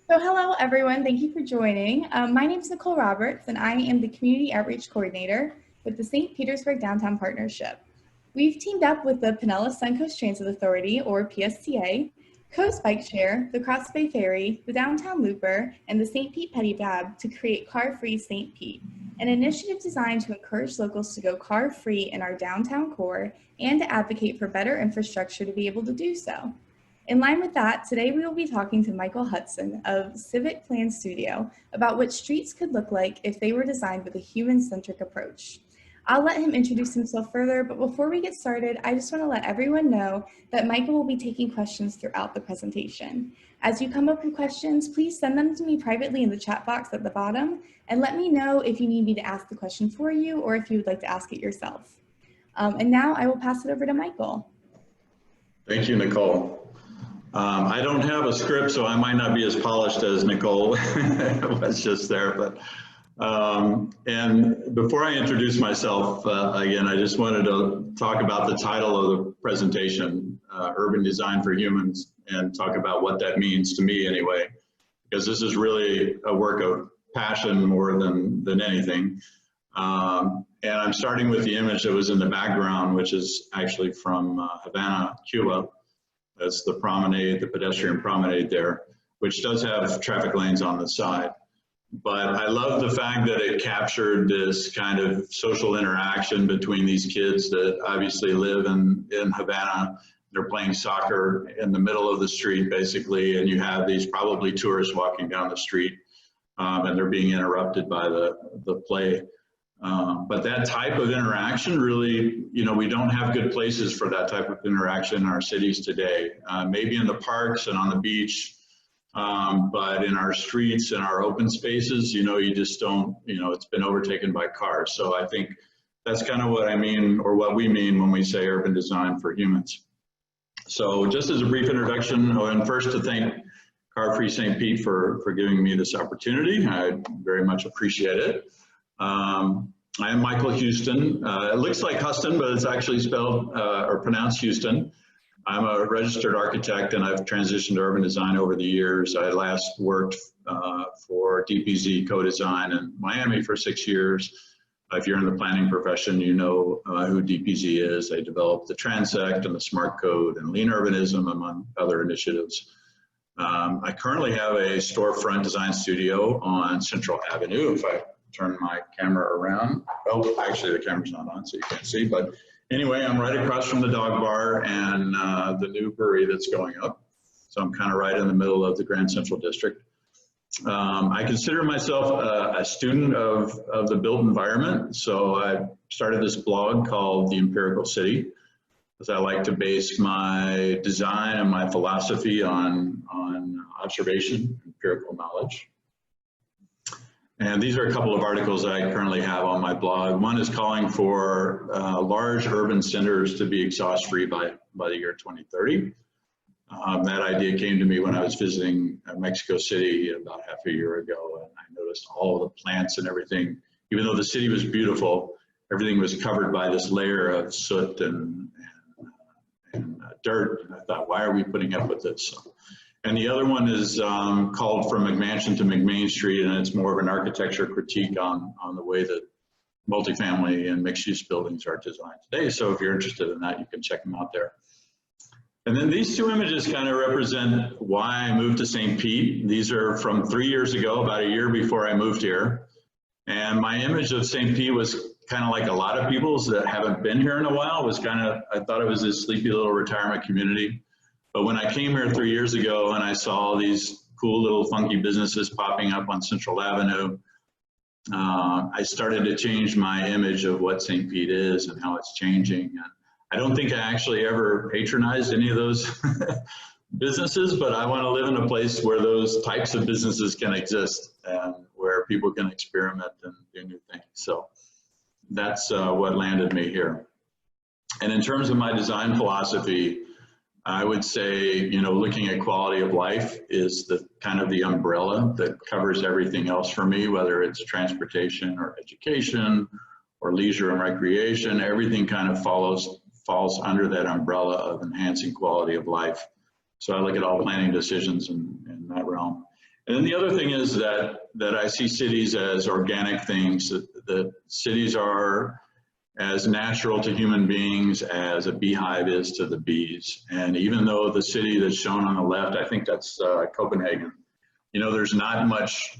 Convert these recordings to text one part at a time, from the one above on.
So hello everyone, thank you for joining. My name is Nicole Roberts and I am the Community Outreach Coordinator with the St. Petersburg Downtown Partnership. We've teamed up with the Pinellas Suncoast Transit Authority, or PSTA, Coast Bike Share, the Cross Bay Ferry, the Downtown Looper, and the St. Pete Petty Cab to create Car-Free St. Pete, an initiative designed to encourage locals to go car-free in our downtown core and to advocate for better infrastructure to be able to do so. In line with that, today we will be talking to Michael Huston of Civic Plan Studio about what streets could look like if they were designed with a human-centric approach. I'll let him introduce himself further, but before we get started, I just want to let everyone know that Michael will be taking questions throughout the presentation. As you come up with questions, please send them to me privately in the chat box at the bottom, and let me know if you need me to ask the question for you or if you would like to ask it yourself. And now I will pass it over to Michael. Thank you, Nicole. I don't have a script, so I might not be as polished as Nicole was just there. But and before I introduce myself again, I just wanted to talk about the title of the presentation, Urban Design for Humans, and talk about what that means to me anyway, because this is really a work of passion more than anything. And I'm starting with the image that was in the background, which is actually from Havana, Cuba. That's the promenade, the pedestrian promenade there, which does have traffic lanes on the side. But I love the fact that it captured this kind of social interaction between these kids that obviously live in Havana. They're playing soccer in the middle of the street, basically, and you have these probably tourists walking down the street, and they're being interrupted by the play. But that type of interaction really, we don't have good places for that type of interaction in our cities today. Maybe in the parks and on the beach, but in our streets and our open spaces, you just don't, it's been overtaken by cars. So I think that's kind of what I mean, or what we mean when we say urban design for humans. So just as a brief introduction, and first to thank Car-Free St. Pete for giving me this opportunity. I very much appreciate it. I am Michael Huston. It looks like Huston, but it's actually spelled or pronounced Houston. I'm a registered architect and I've transitioned to urban design over the years. I last worked for DPZ co-design in Miami for 6 years. If you're in the planning profession, you know who DPZ is. They developed the Transect and the Smart Code and Lean Urbanism, among other initiatives. I currently have a storefront design studio on Central Avenue. If I turn my camera around. Oh, actually the camera's not on, so you can't see. But anyway, I'm right across from the dog bar and the new brewery that's going up. So I'm kind of right in the middle of the Grand Central District. I consider myself a student of the built environment. So I started this blog called The Empirical City, because I like to base my design and my philosophy on observation, empirical knowledge. And these are a couple of articles that I currently have on my blog. One is calling for large urban centers to be exhaust-free by the year 2030. That idea came to me when I was visiting Mexico City about half a year ago, and I noticed all the plants and everything. Even though the city was beautiful, everything was covered by this layer of soot and dirt. And I thought, why are we putting up with this? And the other one is called From McMansion to McMain Street, and it's more of an architecture critique on the way that multifamily and mixed-use buildings are designed today. So if you're interested in that, you can check them out there. And then these two images kind of represent why I moved to St. Pete. These are from 3 years ago, about a year before I moved here. And my image of St. Pete was kind of like a lot of people's that haven't been here in a while. Was kind of, I thought it was this sleepy little retirement community. But when I came here 3 years ago and I saw these cool little funky businesses popping up on Central Avenue, I started to change my image of what St. Pete is and how it's changing. I don't think I actually ever patronized any of those businesses, but I want to live in a place where those types of businesses can exist and where people can experiment and do new things. So that's what landed me here. And in terms of my design philosophy, I would say, looking at quality of life is the kind of the umbrella that covers everything else for me, whether it's transportation or education or leisure and recreation. Everything kind of falls under that umbrella of enhancing quality of life. So I look at all planning decisions in that realm. And then the other thing is that I see cities as organic things, that cities are as natural to human beings as a beehive is to the bees. And even though the city that's shown on the left, I think that's Copenhagen, you know, there's not much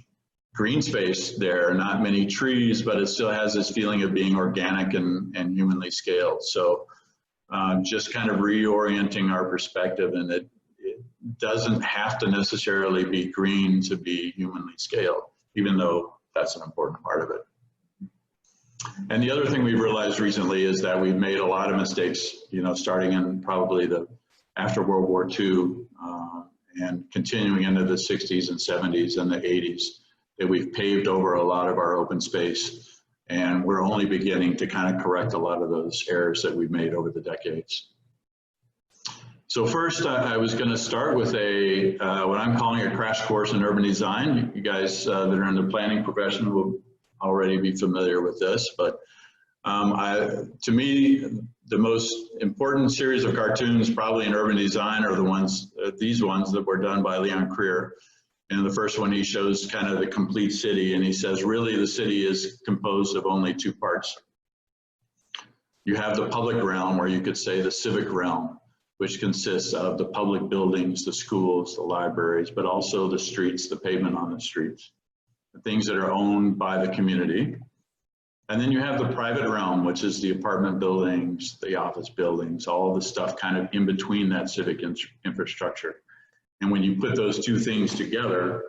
green space there, not many trees, but it still has this feeling of being organic and humanly scaled. So just kind of reorienting our perspective, and it doesn't have to necessarily be green to be humanly scaled, even though that's an important part of it. And the other thing we've realized recently is that we've made a lot of mistakes, you know, starting in probably after World War II and continuing into the 60s and 70s and the 80s, that we've paved over a lot of our open space. And we're only beginning to kind of correct a lot of those errors that we've made over the decades. So first, I was going to start with what I'm calling a crash course in urban design. You guys that are in the planning profession will already be familiar with this, but to me, the most important series of cartoons probably in urban design are these ones that were done by Leon Creer. And the first one, he shows kind of the complete city, and he says, really, the city is composed of only two parts. You have the public realm, or you could say the civic realm, which consists of the public buildings, the schools, the libraries, but also the streets, the pavement on the streets, the things that are owned by the community. And then you have the private realm, which is the apartment buildings, the office buildings, all the stuff kind of in between that civic infrastructure. And when you put those two things together,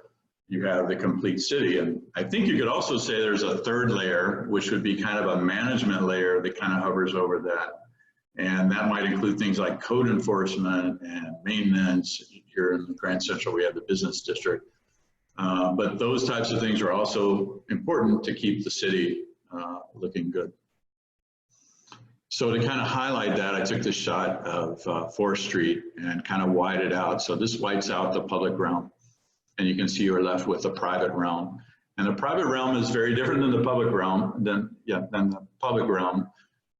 you have the complete city. And I think you could also say there's a third layer, which would be kind of a management layer that kind of hovers over that. And that might include things like code enforcement and maintenance. Here in the Grand Central, we have the business district. But those types of things are also important to keep the city looking good. So to kind of highlight that, I took this shot of 4th Street and kind of whited it out. So this whites out the public realm, and you can see you're left with the private realm. And the private realm is very different than the public realm. Than the public realm.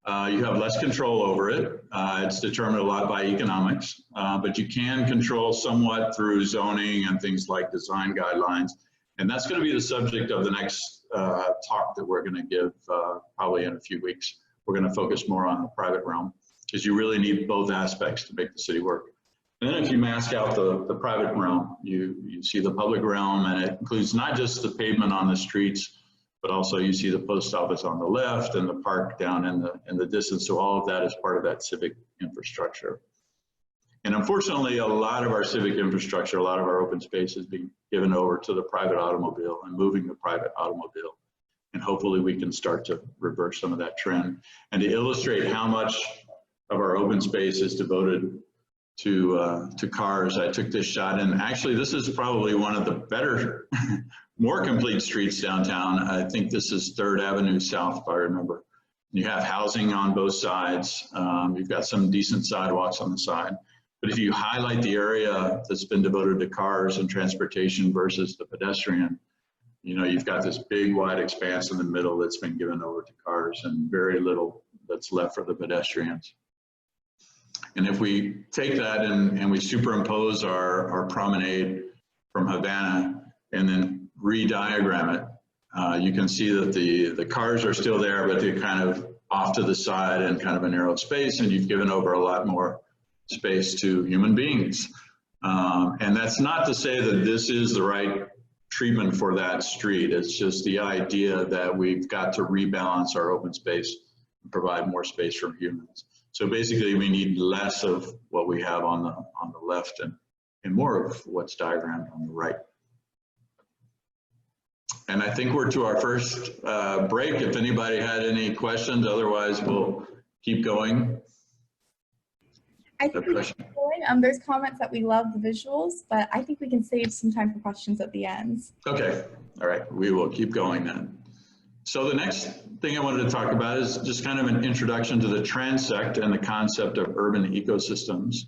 You have less control over it. It's determined a lot by economics, but you can control somewhat through zoning and things like design guidelines. And that's going to be the subject of the next talk that we're going to give probably in a few weeks. We're going to focus more on the private realm, because you really need both aspects to make the city work. And then if you mask out the private realm, you see the public realm, and it includes not just the pavement on the streets, but also you see the post office on the left and the park down in the distance. So all of that is part of that civic infrastructure. And unfortunately, a lot of our civic infrastructure, a lot of our open space is being given over to the private automobile and moving the private automobile. And hopefully we can start to reverse some of that trend. And to illustrate how much of our open space is devoted to cars, I took this shot, and actually this is probably one of the better, more complete streets downtown. I think this is 3rd Avenue South, if I remember. You have housing on both sides. You've got some decent sidewalks on the side. But if you highlight the area that's been devoted to cars and transportation versus the pedestrian, you know, you've got this big wide expanse in the middle that's been given over to cars and very little that's left for the pedestrians. And if we take that and we superimpose our promenade from Havana and then re-diagram it, you can see that the cars are still there, but they're kind of off to the side and kind of a narrow space, and you've given over a lot more space to human beings. And that's not to say that this is the right treatment for that street. It's just the idea that we've got to rebalance our open space and provide more space for humans. So basically we need less of what we have on the left and more of what's diagrammed on the right. And I think we're to our first break. If anybody had any questions, otherwise we'll keep going. I think we can keep going. There's comments that we love the visuals, but I think we can save some time for questions at the end. Okay, all right, we will keep going then. So the next thing I wanted to talk about is just kind of an introduction to the transect and the concept of urban ecosystems.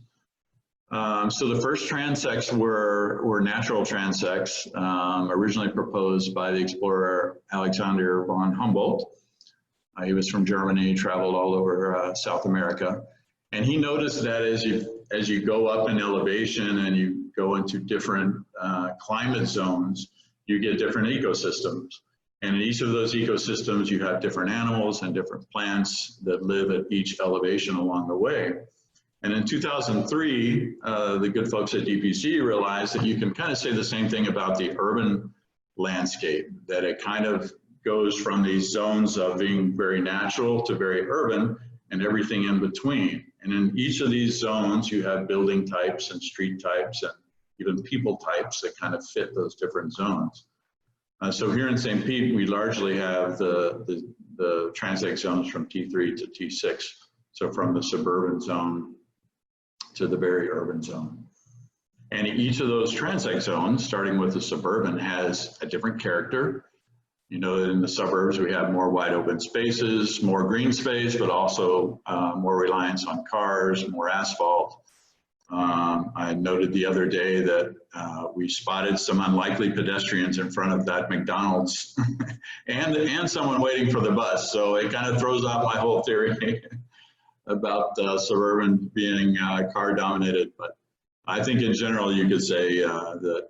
So the first transects were natural transects, originally proposed by the explorer Alexander von Humboldt. He was from Germany, traveled all over South America. And he noticed that as you go up in elevation and you go into different climate zones, you get different ecosystems. And in each of those ecosystems, you have different animals and different plants that live at each elevation along the way. And in 2003, the good folks at DPC realized that you can kind of say the same thing about the urban landscape, that it kind of goes from these zones of being very natural to very urban and everything in between. And in each of these zones, you have building types and street types and even people types that kind of fit those different zones. So here in St. Pete, we largely have the transect zones from T3 to T6. So from the suburban zone to the very urban zone. And each of those transect zones, starting with the suburban, has a different character. You know that in the suburbs, we have more wide open spaces, more green space, but also more reliance on cars, more asphalt. I noted the other day that we spotted some unlikely pedestrians in front of that McDonald's and someone waiting for the bus. So it kind of throws off my whole theory about suburban being car dominated. But I think in general, you could say that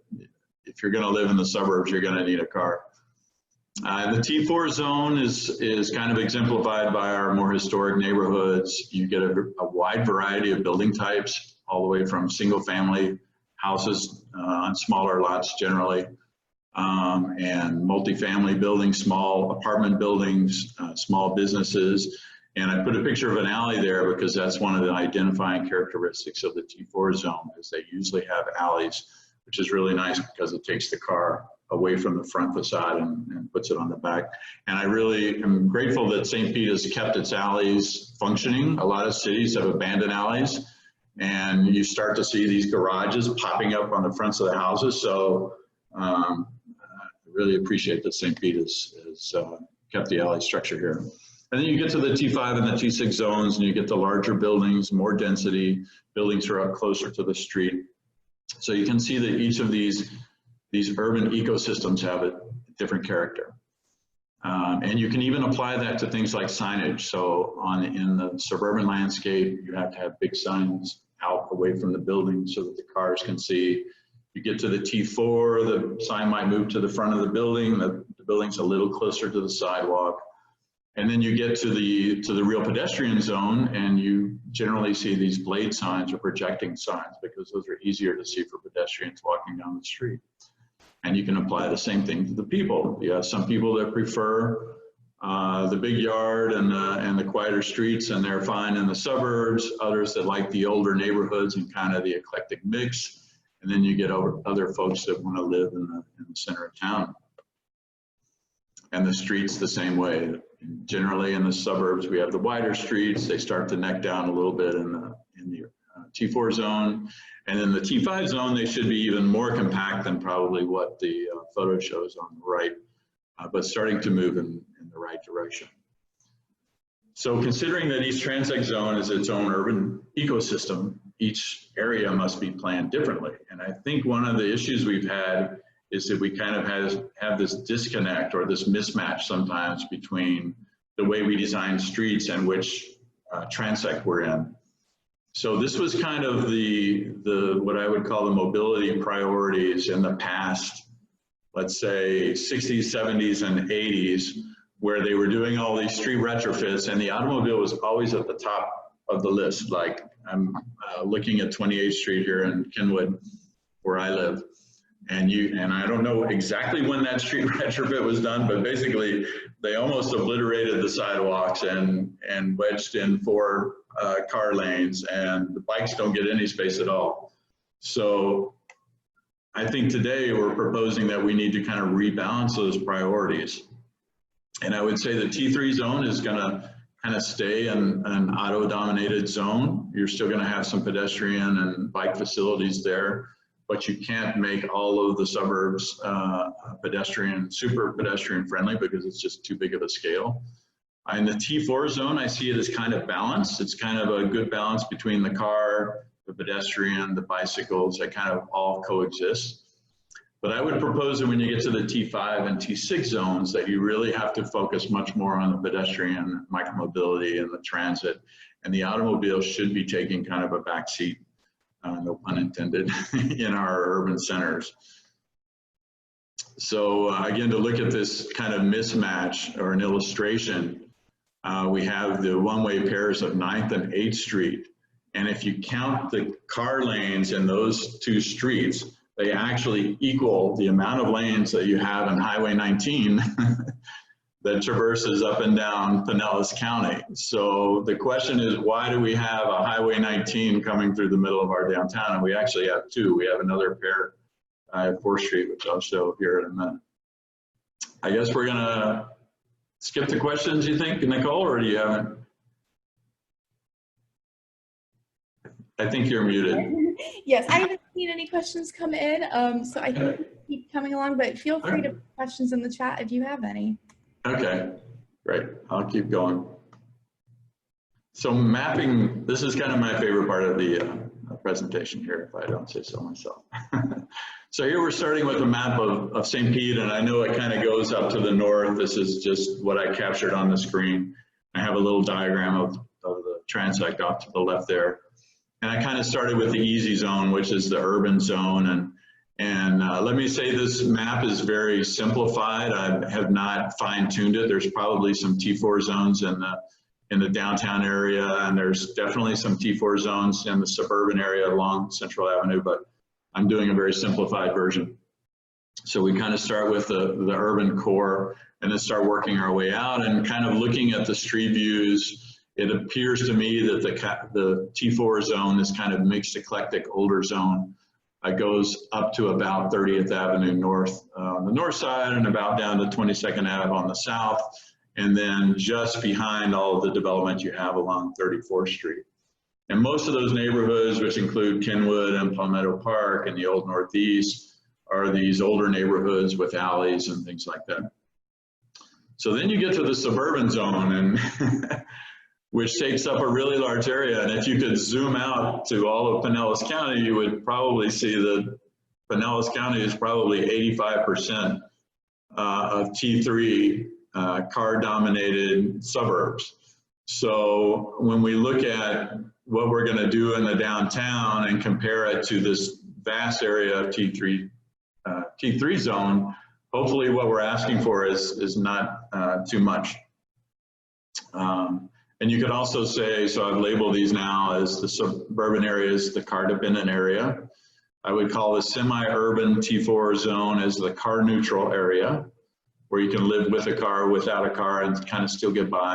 if you're going to live in the suburbs, you're going to need a car. The T4 zone is kind of exemplified by our more historic neighborhoods. You get a wide variety of building types, all the way from single family houses on smaller lots generally, and multifamily buildings, small apartment buildings, small businesses. And I put a picture of an alley there because that's one of the identifying characteristics of the T4 zone, is they usually have alleys, which is really nice because it takes the car away from the front facade and puts it on the back. And I really am grateful that St. Pete has kept its alleys functioning. A lot of cities have abandoned alleys, and you start to see these garages popping up on the fronts of the houses. So I really appreciate that St. Pete has kept the alley structure here. And then you get to the T5 and the T6 zones, and you get the larger buildings, more density. Buildings are up closer to the street. So you can see that each of these urban ecosystems have a different character. And you can even apply that to things like signage. So in the suburban landscape, you have to have big signs out away from the building so that the cars can see. You get to the T4, the sign might move to the front of the building. The building's a little closer to the sidewalk. And then you get to the real pedestrian zone, and you generally see these blade signs or projecting signs because those are easier to see for pedestrians walking down the street. And you can apply the same thing to the people. You have some people that prefer the big yard and the quieter streets, and they're fine in the suburbs. Others that like the older neighborhoods and kind of the eclectic mix. And then you get other folks that want to live in the center of town. And the streets the same way. Generally in the suburbs, we have the wider streets. They start to neck down a little bit in the T4 zone. And in the T5 zone, they should be even more compact than probably what the photo shows on the right, but starting to move in the right direction. So considering that each transect zone is its own urban ecosystem, each area must be planned differently. And I think one of the issues we've had is that we kind of have this disconnect or this mismatch sometimes between the way we design streets and which transect we're in. So this was kind of what I would call the mobility priorities in the past, let's say 60s, 70s, and 80s, where they were doing all these street retrofits, and the automobile was always at the top of the list. Like I'm looking at 28th Street here in Kenwood, where I live. And I don't know exactly when that street retrofit was done, but basically they almost obliterated the sidewalks and wedged in 4 car lanes, and the bikes don't get any space at all. So I think today we're proposing that we need to kind of rebalance those priorities. And I would say the T3 zone is going to kind of stay in an auto-dominated zone. You're still going to have some pedestrian and bike facilities there, but you can't make all of the suburbs super pedestrian friendly because it's just too big of a scale. In the T4 zone, I see it as kind of balanced. It's kind of a good balance between the car, the pedestrian, the bicycles. They kind of all coexist. But I would propose that when you get to the T5 and T6 zones, that you really have to focus much more on the pedestrian, micromobility, and the transit. And the automobile should be taking kind of a backseat, no pun intended, in our urban centers. So again, to look at this kind of mismatch or an illustration, we have the one-way pairs of 9th and 8th Street. And if you count the car lanes in those two streets, they actually equal the amount of lanes that you have in Highway 19 that traverses up and down Pinellas County. So the question is, why do we have a Highway 19 coming through the middle of our downtown? And we actually have two. We have another pair at 4th Street, which I'll show here in a minute. I guess we're gonna skip the questions, you think, Nicole, or do you have it? I think you're muted. Yes, I haven't seen any questions come in, so I think keep coming along, but feel free to put questions in the chat if you have any. Okay, great. I'll keep going. So mapping, this is kind of my favorite part of the presentation here, if I don't say so myself. So here we're starting with a map of St. Pete, and I know it kind of goes up to the north. This is just what I captured on the screen. I have a little diagram of the transect off to the left there. And I kind of started with the easy zone, which is the urban zone. And let me say this map is very simplified. I have not fine-tuned it. There's probably some T4 zones in the downtown area, and there's definitely some T4 zones in the suburban area along Central Avenue, but I'm doing a very simplified version. So we kind of start with the urban core and then start working our way out and kind of looking at the street views. It appears to me that the T4 zone is kind of mixed, eclectic, older zone. It goes up to about 30th Avenue North on the north side and about down to 22nd Ave on the south. And then just behind all of the development you have along 34th Street. And most of those neighborhoods, which include Kenwood and Palmetto Park and the Old Northeast, are these older neighborhoods with alleys and things like that. So then you get to the suburban zone, and which takes up a really large area. And if you could zoom out to all of Pinellas County, you would probably see that Pinellas County is probably 85% of T3 car-dominated suburbs. So when we look at what we're going to do in the downtown and compare it to this vast area of T3 zone, hopefully what we're asking for is not too much. And you could also say, so I've labeled these now as the suburban areas, the car-dependent area. I would call the semi-urban T4 zone as the car-neutral area, where you can live with a car, without a car, and kind of still get by.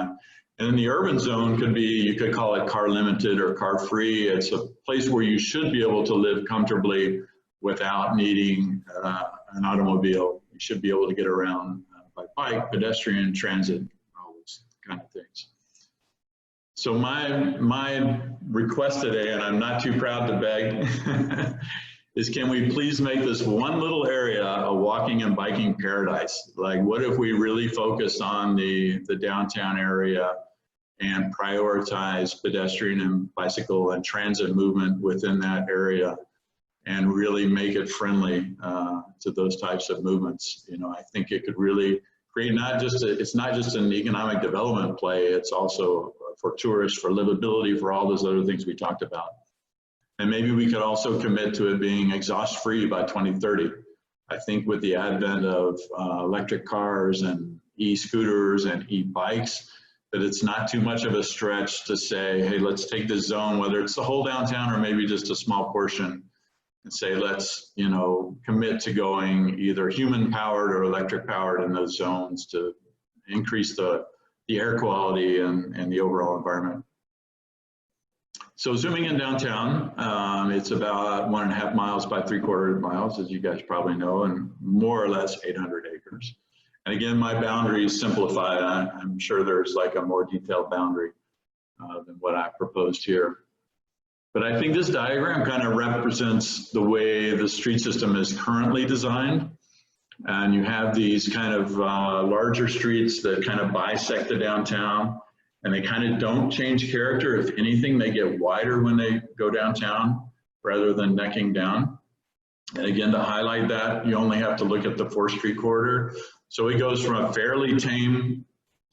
And then the urban zone could be, you could call it car limited or car free. It's a place where you should be able to live comfortably without needing an automobile. You should be able to get around by bike, pedestrian, transit, all those kind of things. So my request today, and I'm not too proud to beg, is can we please make this one little area a walking and biking paradise? Like, what if we really focus on the downtown area and prioritize pedestrian and bicycle and transit movement within that area and really make it friendly to those types of movements? You know, I think it could really create it's not just an economic development play, it's also for tourists, for livability, for all those other things we talked about. And maybe we could also commit to it being exhaust free by 2030. I think with the advent of electric cars and e-scooters and e-bikes, that it's not too much of a stretch to say, hey, let's take this zone, whether it's the whole downtown or maybe just a small portion, and say, let's, you know, commit to going either human powered or electric powered in those zones to increase the air quality and the overall environment. So zooming in downtown, it's about 1.5 miles by 3/4 miles, as you guys probably know, and more or less 800 acres. And again, my boundary is simplified. I'm sure there's like a more detailed boundary than what I proposed here. But I think this diagram kind of represents the way the street system is currently designed. And you have these kind of larger streets that kind of bisect the downtown, and they kind of don't change character. If anything, they get wider when they go downtown rather than necking down. And again, to highlight that, you only have to look at the 4th Street corridor. So it goes from a fairly tame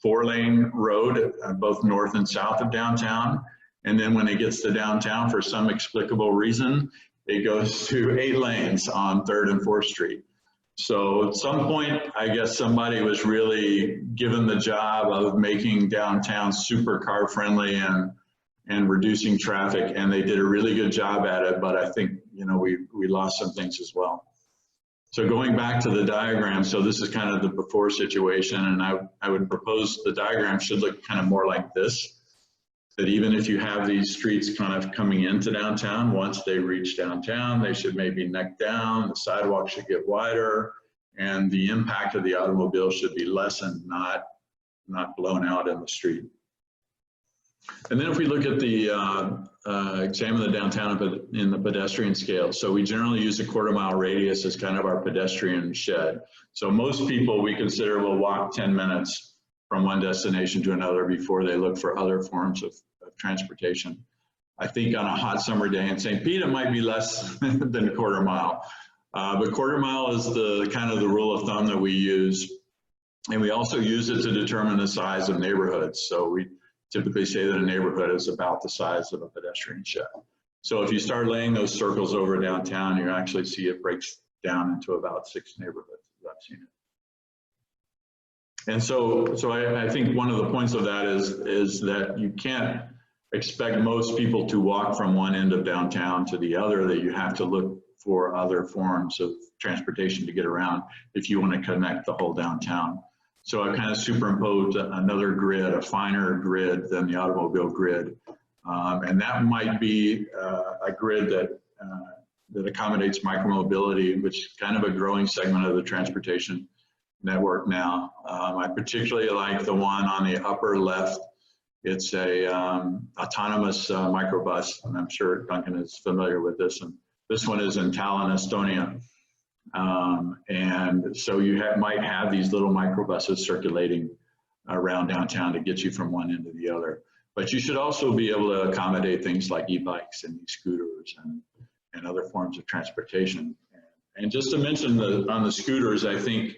4-lane road, both north and south of downtown. And then when it gets to downtown, for some explicable reason, it goes to 8 lanes on 3rd and 4th Street. So at some point, I guess somebody was really given the job of making downtown super car friendly and reducing traffic, and they did a really good job at it, but I think, you know, we lost some things as well. So going back to the diagram, so this is kind of the before situation, and I would propose the diagram should look kind of more like this, that even if you have these streets kind of coming into downtown, once they reach downtown, they should maybe neck down, the sidewalk should get wider, and the impact of the automobile should be lessened, not blown out in the street. And then if we look at the, examine the downtown in the pedestrian scale, so we generally use a quarter-mile radius as kind of our pedestrian shed. So most people we consider will walk 10 minutes from one destination to another before they look for other forms of transportation. I think on a hot summer day in St. Pete, it might be less than a quarter mile. But quarter mile is the kind of the rule of thumb that we use. And we also use it to determine the size of neighborhoods. So we typically say that a neighborhood is about the size of a pedestrian shed. So if you start laying those circles over downtown, you actually see it breaks down into about 6 neighborhoods, as I've seen it. And so I think one of the points of that is that you can't expect most people to walk from one end of downtown to the other, that you have to look for other forms of transportation to get around if you want to connect the whole downtown. So I kind of superimposed another grid, a finer grid than the automobile grid. And that might be a grid that accommodates micromobility, which is kind of a growing segment of the transportation network now. I particularly like the one on the upper left. It's a autonomous microbus, and I'm sure Duncan is familiar with this. And this one is in Tallinn, Estonia. And so you might have these little microbuses circulating around downtown to get you from one end to the other. But you should also be able to accommodate things like e-bikes and e-scooters and other forms of transportation. And just to mention on the scooters, I think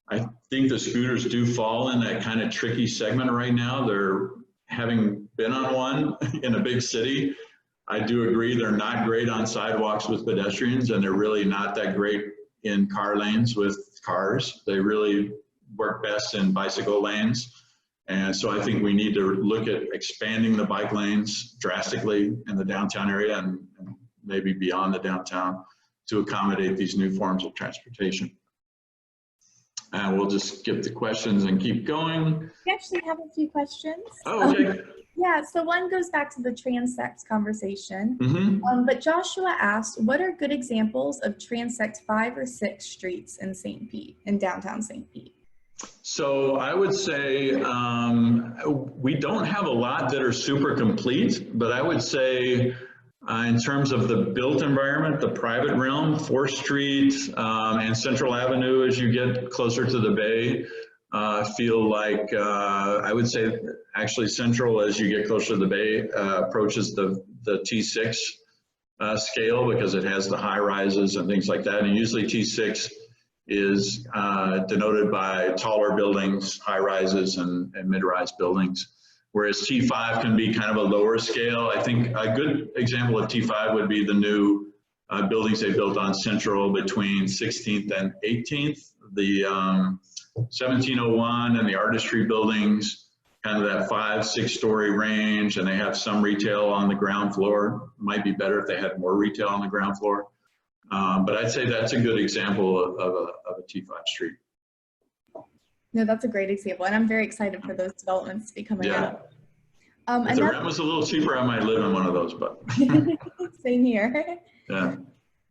the scooters do fall in that kind of tricky segment right now. They're having been on one in a big city. I do agree they're not great on sidewalks with pedestrians, and they're really not that great in car lanes with cars. They really work best in bicycle lanes. And so I think we need to look at expanding the bike lanes drastically in the downtown area and maybe beyond the downtown to accommodate these new forms of transportation. And we'll just skip the questions and keep going. We actually have a few questions. Oh, okay. Yeah, so one goes back to the transect conversation. Mm-hmm. But Joshua asked, what are good examples of transect 5 or 6 streets in St. Pete, in downtown St. Pete? So I would say we don't have a lot that are super complete, but I would say in terms of the built environment, the private realm, 4th Street and Central Avenue as you get closer to the bay, feel like I would say actually Central as you get closer to the bay approaches the T6 scale because it has the high rises and things like that. And usually T6 is denoted by taller buildings, high rises and mid-rise buildings. Whereas T5 can be kind of a lower scale. I think a good example of T5 would be the new buildings they built on Central between 16th and 18th, the 1701 and the Artistry buildings, kind of that 5-6 story range, and they have some retail on the ground floor. Might be better if they had more retail on the ground floor. But I'd say that's a good example of a T5 street. No, that's a great example, and I'm very excited for those developments to be coming out. If the rent was a little cheaper, I might live in one of those, but. Same here. Yeah.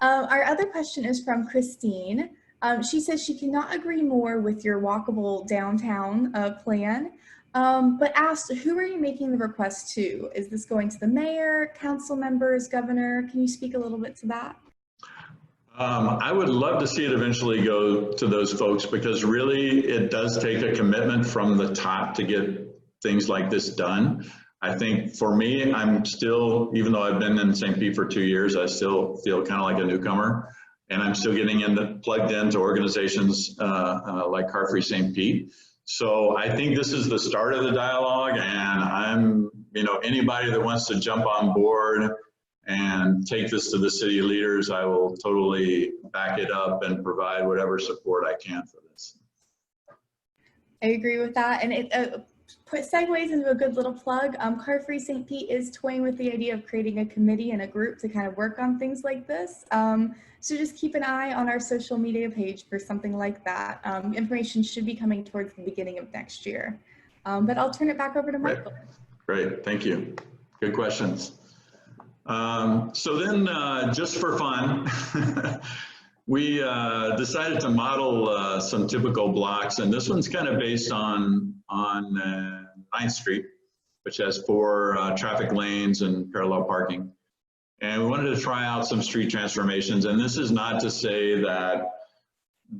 Our other question is from Christine. She says she cannot agree more with your walkable downtown plan, but asked, who are you making the request to? Is this going to the mayor, council members, governor? Can you speak a little bit to that? I would love to see it eventually go to those folks because really it does take a commitment from the top to get things like this done. I think for me, I'm still, even though I've been in St. Pete for 2 years, I still feel kind of like a newcomer, and I'm still getting plugged into organizations like Car Free St. Pete. So I think this is the start of the dialogue, and I'm, anybody that wants to jump on board and take this to the city leaders. I will totally back it up and provide whatever support I can for this. I agree with that, and it segues into a good little plug. Car Free St. Pete is toying with the idea of creating a committee and a group to kind of work on things like this. So just keep an eye on our social media page for something like that. Information should be coming towards the beginning of next year. But I'll turn it back over to Michael. Great, thank you. Good questions. So then, just for fun, we decided to model some typical blocks, and this one's kind of based on 9th Street, which has 4 traffic lanes and parallel parking. And we wanted to try out some street transformations, and this is not to say that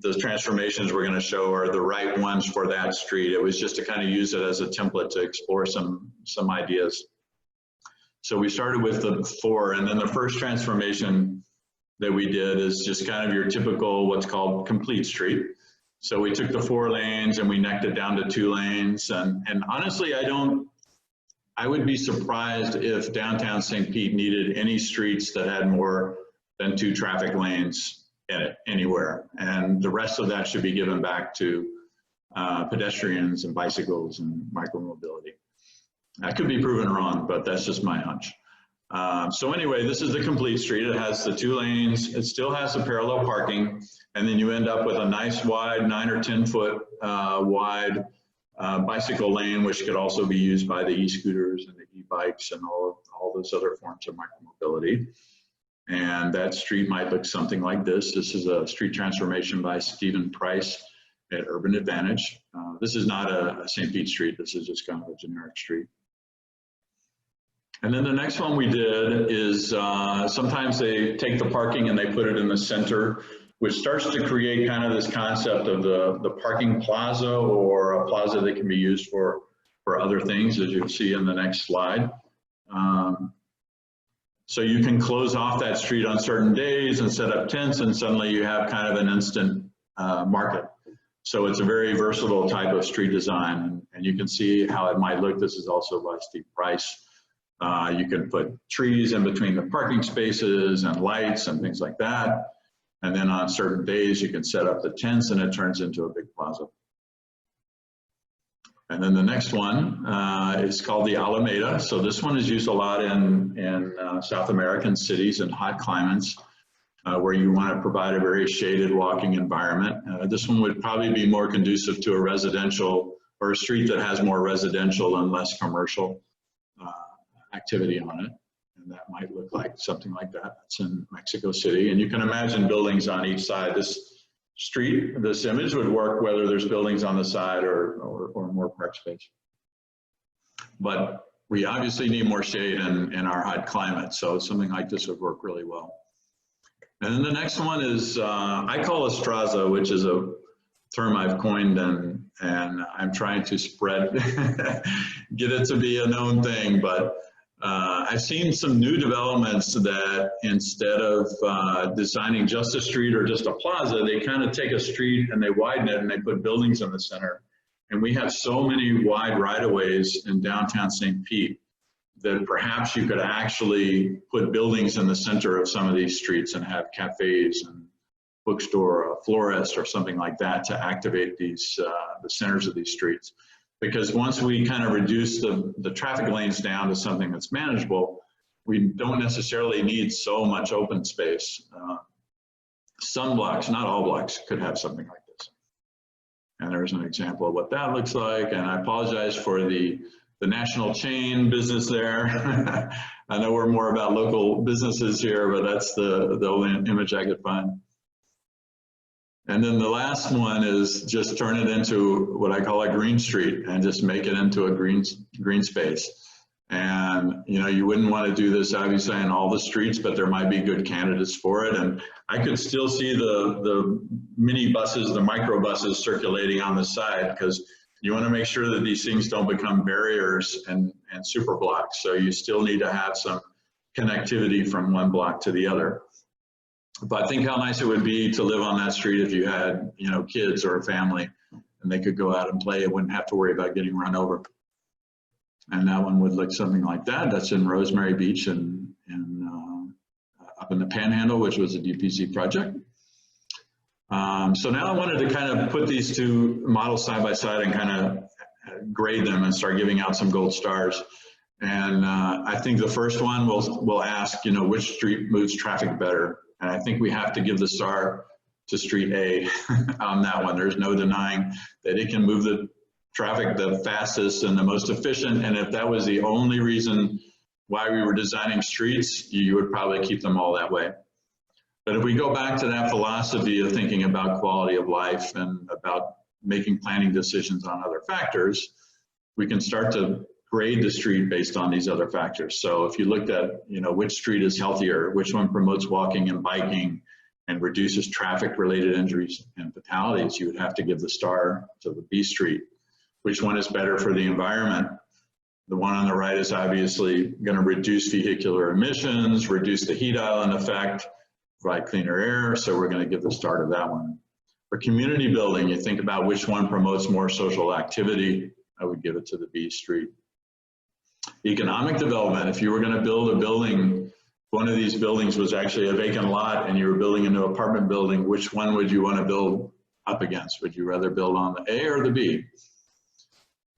the transformations we're going to show are the right ones for that street. It was just to kind of use it as a template to explore some ideas. So we started with the 4, and then the first transformation that we did is just kind of your typical what's called complete street. So we took the 4 lanes and we necked it down to 2 lanes. And honestly, I would be surprised if downtown St. Pete needed any streets that had more than 2 traffic lanes in it anywhere. And the rest of that should be given back to pedestrians and bicycles and micromobility. I could be proven wrong, but that's just my hunch. So anyway, this is the complete street. It has the 2 lanes. It still has the parallel parking. And then you end up with a nice wide 9 or 10 foot wide bicycle lane, which could also be used by the e-scooters and the e-bikes and all those other forms of micromobility. And that street might look something like this. This is a street transformation by Stephen Price at Urban Advantage. This is not a St. Pete street. This is just kind of a generic street. And then the next one we did is sometimes they take the parking and they put it in the center, which starts to create kind of this concept of the parking plaza, or a plaza that can be used for other things, as you'll see in the next slide. So you can close off that street on certain days and set up tents, and suddenly you have kind of an instant market. So it's a very versatile type of street design, and you can see how it might look. This is also by Steve Price. You can put trees in between the parking spaces and lights and things like that. And then on certain days, you can set up the tents and it turns into a big plaza. And then the next one is called the Alameda. So this one is used a lot in South American cities and hot climates where you want to provide a very shaded walking environment. This one would probably be more conducive to a residential, or a street that has more residential and less commercial activity on it. And that might look like something like that. It's in Mexico City. And you can imagine buildings on each side. This street, this image would work whether there's buildings on the side or more park space. But we obviously need more shade in our hot climate. So something like this would work really well. And then the next one is, I call a straza, which is a term I've coined, and I'm trying to spread, get it to be a known thing. But I've seen some new developments that instead of designing just a street or just a plaza, they kind of take a street and they widen it and they put buildings in the center. And we have so many wide right-of-ways in downtown St. Pete that perhaps you could actually put buildings in the center of some of these streets and have cafes and bookstore, a florist or something like that to activate these, the centers of these streets. Because once we kind of reduce the traffic lanes down to something that's manageable, we don't necessarily need so much open space. Some blocks, not all blocks, could have something like this. And there's an example of what that looks like. And I apologize for the national chain business there. I know we're more about local businesses here, but that's the only image I could find. And then the last one is just turn it into what I call a green street and just make it into a green space. And you know, you wouldn't want to do this obviously in all the streets, but there might be good candidates for it. And I could still see the mini buses, the micro buses circulating on the side, because you want to make sure that these things don't become barriers and super blocks. So you still need to have some connectivity from one block to the other. But think how nice it would be to live on that street if you had, you know, kids or a family, and they could go out and play and wouldn't have to worry about getting run over. And that one would look something like that. That's in Rosemary Beach in up in the Panhandle, which was a DPC project. So now I wanted to kind of put these two models side by side and kind of grade them and start giving out some gold stars. And I think the first one will ask, you know, which street moves traffic better? And I think we have to give the star to Street A on that one. There's no denying that it can move the traffic the fastest and the most efficient. And if that was the only reason why we were designing streets, you would probably keep them all that way. But if we go back to that philosophy of thinking about quality of life and about making planning decisions on other factors, we can start to grade the street based on these other factors. So if you looked at, you know, which street is healthier, which one promotes walking and biking and reduces traffic-related injuries and fatalities, you would have to give the star to the B street. Which one is better for the environment? The one on the right is obviously going to reduce vehicular emissions, reduce the heat island effect, provide cleaner air, so we're going to give the star to that one. For community building, you think about which one promotes more social activity, I would give it to the B street. Economic development, if you were going to build a building, one of these buildings was actually a vacant lot and you were building a new apartment building, which one would you want to build up against? Would you rather build on the A or the B?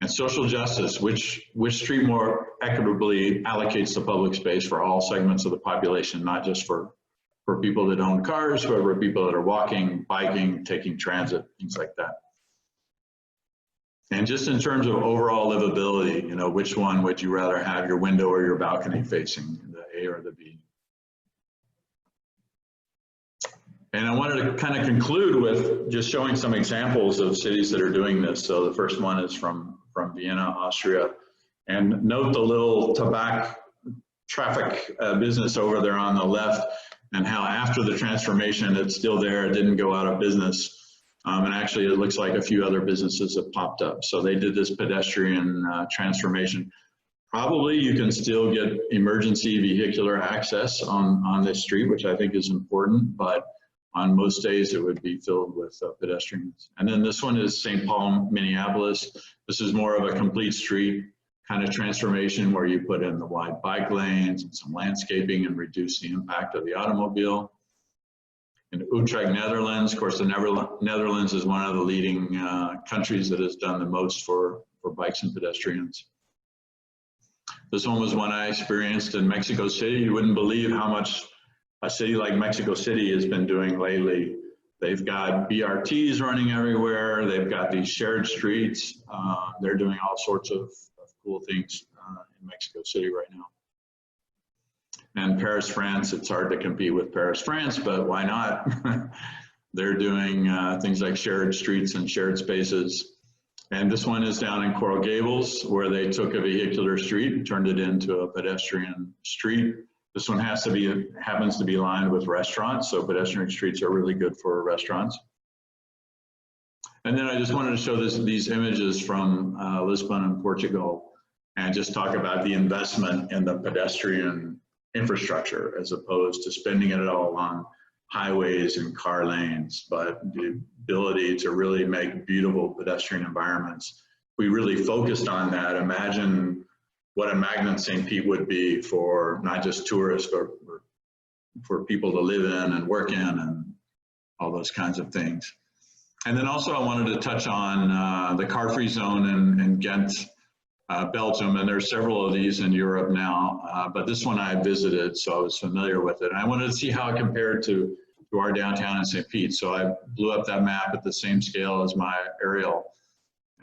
And social justice, which street more equitably allocates the public space for all segments of the population, not just for people that own cars, but for people that are walking, biking, taking transit, things like that. And just in terms of overall livability, you know, which one would you rather have your window or your balcony facing, the A or the B? And I wanted to kind of conclude with just showing some examples of cities that are doing this. So the first one is from Vienna, Austria. And note the little tobacco traffic business over there on the left, and how after the transformation, it's still there, it didn't go out of business. And actually, it looks like a few other businesses have popped up. So they did this pedestrian transformation. Probably you can still get emergency vehicular access on this street, which I think is important, but on most days it would be filled with pedestrians. And then this one is St. Paul, Minneapolis. This is more of a complete street kind of transformation where you put in the wide bike lanes and some landscaping and reduce the impact of the automobile. In Utrecht, Netherlands, of course, the Netherlands is one of the leading countries that has done the most for bikes and pedestrians. This one was one I experienced in Mexico City. You wouldn't believe how much a city like Mexico City has been doing lately. They've got BRTs running everywhere. They've got these shared streets. They're doing all sorts of cool things in Mexico City right now. And Paris, France, it's hard to compete with Paris, France, but why not? They're doing things like shared streets and shared spaces. And this one is down in Coral Gables, where they took a vehicular street and turned it into a pedestrian street. This one happens to be lined with restaurants, so pedestrian streets are really good for restaurants. And then I just wanted to show these images from Lisbon and Portugal, and just talk about the investment in the pedestrian infrastructure as opposed to spending it all on highways and car lanes, but the ability to really make beautiful pedestrian environments. We really focused on that. Imagine what a Magnet St. Pete would be for not just tourists, but for people to live in and work in and all those kinds of things. And then also I wanted to touch on the car-free zone in Ghent, Belgium, and there's several of these in Europe now, but this one I visited, so I was familiar with it. And I wanted to see how it compared to our downtown in St. Pete. So I blew up that map at the same scale as my aerial.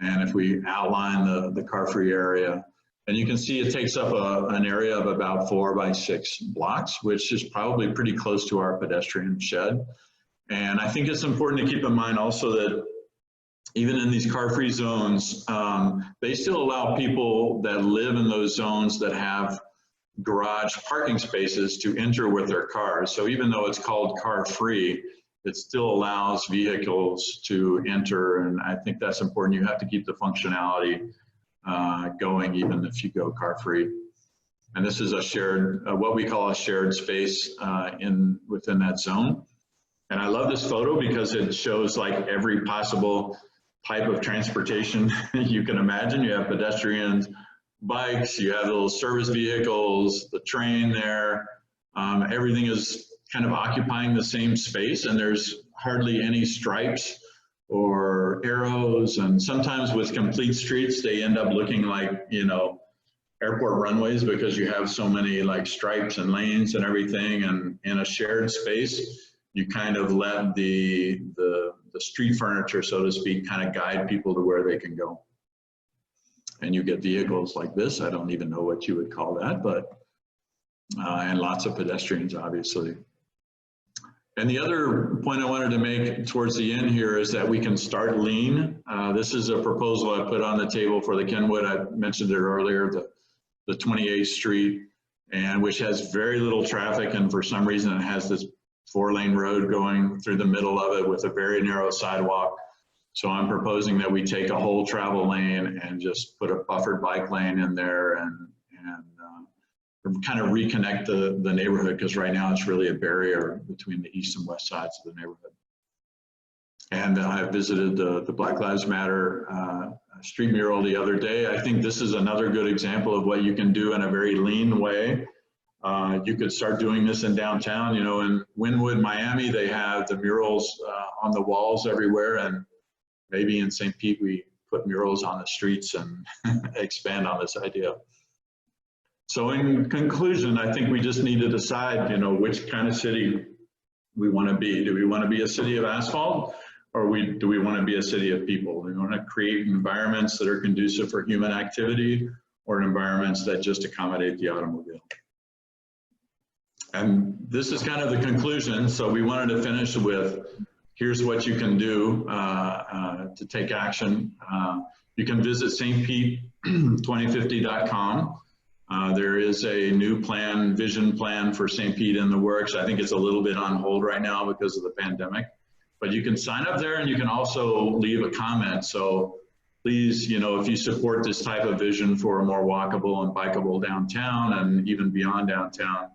And if we outline the car-free area, and you can see it takes up an area of about 4 by 6 blocks, which is probably pretty close to our pedestrian shed. And I think it's important to keep in mind also that even in these car-free zones, they still allow people that live in those zones that have garage parking spaces to enter with their cars. So even though it's called car-free, it still allows vehicles to enter, and I think that's important. You have to keep the functionality going even if you go car-free. And this is a shared, what we call a shared space within that zone. And I love this photo because it shows like every possible type of transportation you can imagine. You have pedestrians, bikes, you have little service vehicles, the train there. Everything is kind of occupying the same space, and there's hardly any stripes or arrows, and sometimes with complete streets they end up looking like, you know, airport runways, because you have so many like stripes and lanes and everything. And in a shared space, you kind of let the street furniture, so to speak, kind of guide people to where they can go. And you get vehicles like this, I don't even know what you would call that, but and lots of pedestrians, obviously. And the other point I wanted to make towards the end here is that we can start lean. This is a proposal I put on the table for the Kenwood. I mentioned it earlier, the 28th Street, and which has very little traffic, and for some reason it has this 4-lane road going through the middle of it with a very narrow sidewalk. So I'm proposing that we take a whole travel lane and just put a buffered bike lane in there and kind of reconnect the neighborhood, because right now it's really a barrier between the east and west sides of the neighborhood. And I visited the Black Lives Matter street mural the other day. I think this is another good example of what you can do in a very lean way. You could start doing this in downtown. You know, in Wynwood, Miami, they have the murals on the walls everywhere, and maybe in St. Pete we put murals on the streets and expand on this idea. So in conclusion, I think we just need to decide, you know, which kind of city we want to be. Do we want to be a city of asphalt, or do we want to be a city of people? Do we want to create environments that are conducive for human activity, or environments that just accommodate the automobile? And this is kind of the conclusion. So we wanted to finish with, here's what you can do to take action. You can visit stpete2050.com. There is a new vision plan for St. Pete in the works. I think it's a little bit on hold right now because of the pandemic, but you can sign up there, and you can also leave a comment. So please, you know, if you support this type of vision for a more walkable and bikeable downtown, and even beyond downtown,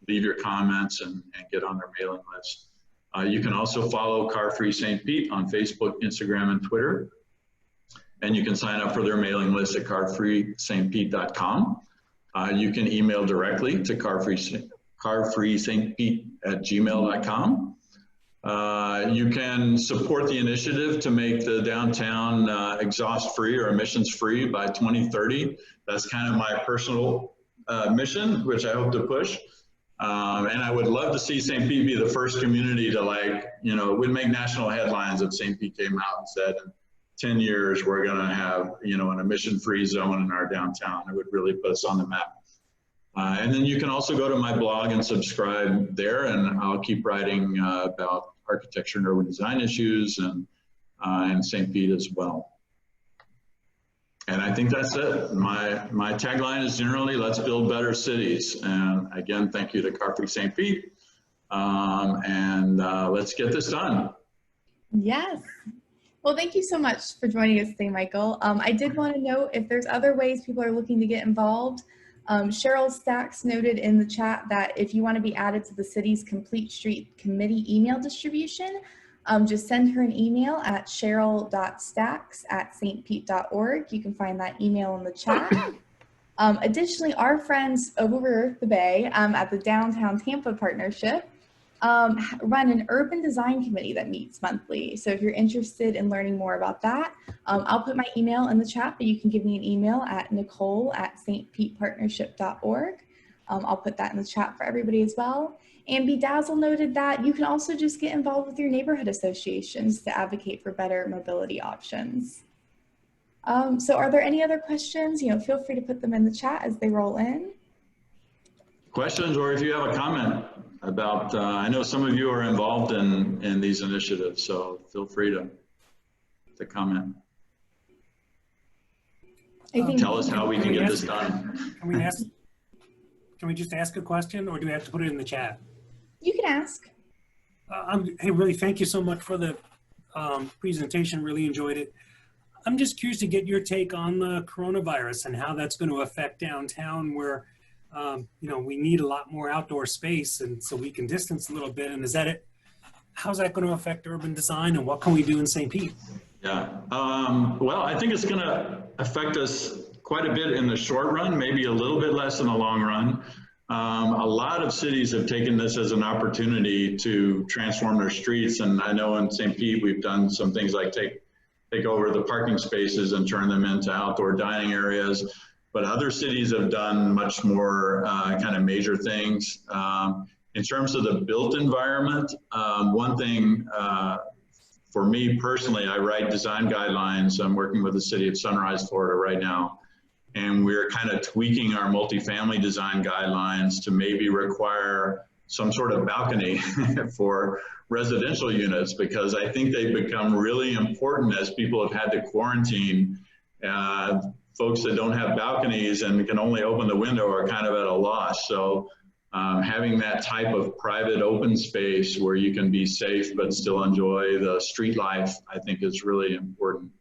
leave your comments and get on their mailing list. You can also follow Car Free St. Pete on Facebook, Instagram, and Twitter. And you can sign up for their mailing list at carfreestpete.com. You can email directly to carfreestpete@gmail.com. You can support the initiative to make the downtown exhaust-free or emissions-free by 2030. That's kind of my personal mission, which I hope to push. And I would love to see St. Pete be the first community to, like, you know, it would make national headlines if St. Pete came out and said, in 10 years, we're going to have, you know, an emission-free zone in our downtown. It would really put us on the map. And then you can also go to my blog and subscribe there, and I'll keep writing about architecture and urban design issues and St. Pete as well. And I think that's it. My tagline is generally, let's build better cities. And again, thank you to Car Free St. Pete. Let's get this done. Yes. Well, thank you so much for joining us today, Michael. I did want to note, if there's other ways people are looking to get involved, Cheryl Stacks noted in the chat that if you want to be added to the city's Complete Street Committee email distribution, just send her an email at cheryl.stacks@stpete.org. You can find that email in the chat. Additionally, our friends over the Bay at the Downtown Tampa Partnership run an urban design committee that meets monthly. So if you're interested in learning more about that, I'll put my email in the chat, but you can give me an email at nicole@stpetepartnership.org. I'll put that in the chat for everybody as well. And Bedazzle noted that you can also just get involved with your neighborhood associations to advocate for better mobility options. So are there any other questions? You know, feel free to put them in the chat as they roll in. Questions, or if you have a comment about, I know some of you are involved in these initiatives, so feel free to comment. Tell us how we can get this done. Can we just ask a question, or do we have to put it in the chat? You can ask. Hey, really, thank you so much for the presentation. Really enjoyed it. I'm just curious to get your take on the coronavirus and how that's going to affect downtown, where you know, we need a lot more outdoor space, and so we can distance a little bit. And is that it? How's that going to affect urban design, and what can we do in St. Pete? Yeah, well, I think it's going to affect us quite a bit in the short run, maybe a little bit less in the long run. A lot of cities have taken this as an opportunity to transform their streets. And I know in St. Pete, we've done some things like take over the parking spaces and turn them into outdoor dining areas. But other cities have done much more kind of major things. In terms of the built environment, one thing for me personally, I write design guidelines. I'm working with the city of Sunrise, Florida right now. And we're kind of tweaking our multifamily design guidelines to maybe require some sort of balcony for residential units, because I think they've become really important as people have had to quarantine. Folks that don't have balconies and can only open the window are kind of at a loss. So having that type of private open space where you can be safe but still enjoy the street life, I think is really important.